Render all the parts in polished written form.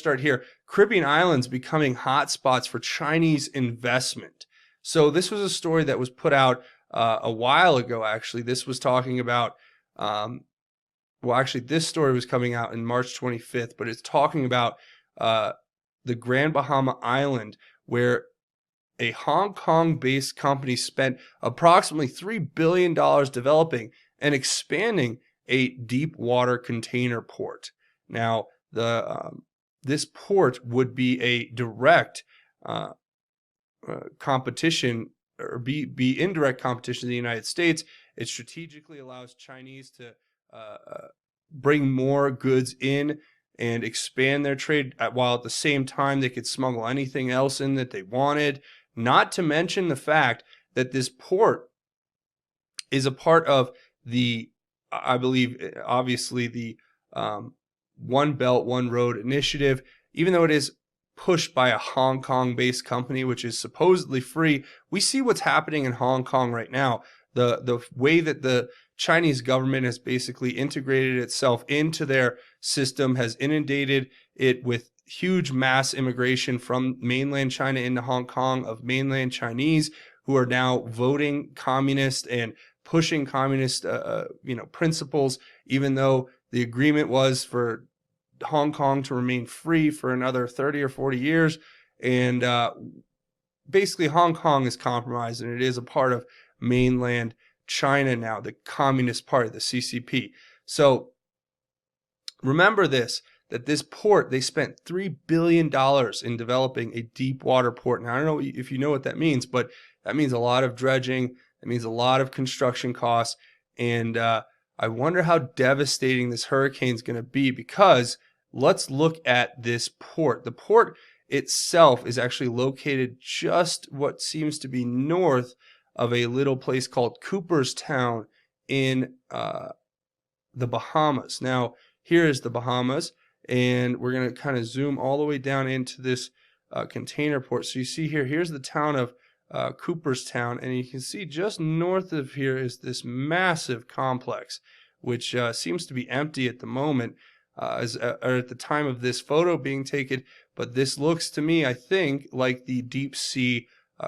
start here. Caribbean islands becoming hotspots for Chinese investment. So this was a story that was put out a while ago, actually. This was talking about, well, actually, this story was coming out in March 25th, but it's talking about the Grand Bahama Island, where a Hong Kong-based company spent approximately $3 billion developing and expanding a deep water container port. Now, this port would be a direct competition, or be indirect competition to the United States. It strategically allows Chinese to bring more goods in and expand their trade, while at the same time they could smuggle anything else in that they wanted. Not to mention the fact that this port is a part of the, I believe, obviously the One Belt, One Road initiative, even though it is pushed by a Hong Kong-based company, which is supposedly free. We see what's happening in Hong Kong right now. The way that the Chinese government has basically integrated itself into their system, has inundated it with huge mass immigration from mainland China into Hong Kong of mainland Chinese who are now voting communist and pushing communist principles, even though the agreement was for Hong Kong to remain free for another 30 or 40 years. And basically Hong Kong is compromised, and it is a part of mainland China now, the Communist Party, the CCP. So remember this, that this port, they spent $3 billion in developing a deep water port. Now, I don't know if you know what that means, but that means a lot of dredging. That means a lot of construction costs. And I wonder how devastating this hurricane is going to be, because let's look at this port. The port itself is actually located just what seems to be north of a little place called Cooperstown in the Bahamas. Now, here is the Bahamas, and we're going to kind of zoom all the way down into this container port. So you see here, here's the town of Cooperstown, and you can see just north of here is this massive complex, which seems to be empty at the moment, or at the time of this photo being taken. But this looks to me, I think, like the deep sea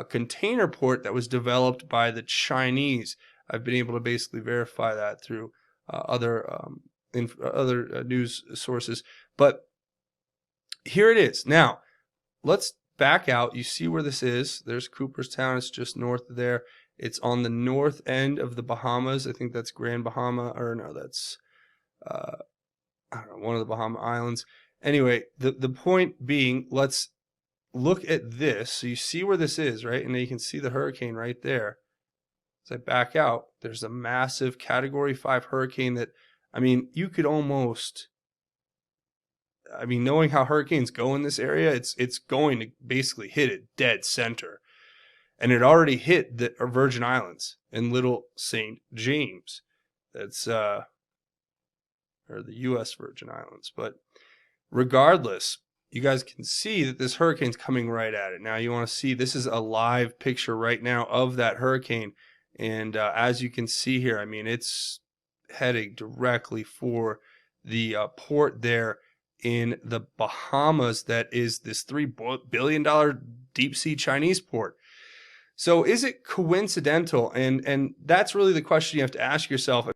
container port that was developed by the Chinese. I've been able to basically verify that through other news sources. But here it is. Now, let's back out. You see where this is. There's Cooperstown. It's just north of there. It's on the north end of the Bahamas. I think that's Grand Bahama, or no, that's I don't know, one of the Bahama Islands. Anyway, the point being, let's look at this. So you see where this is, right? And then you can see the hurricane right there. As I back out, there's a massive Category 5 hurricane that, I mean, you could almost, I mean, knowing how hurricanes go in this area, it's going to basically hit it dead center. And it already hit the Virgin Islands and Little St. James. That's or the U.S. Virgin Islands. But regardless, you guys can see that this hurricane's coming right at it. Now you want to see, this is a live picture right now of that hurricane. And as you can see here, I mean, it's heading directly for the port there in the Bahamas that is this $3 billion deep sea Chinese port. So is it coincidental? And that's really the question you have to ask yourself.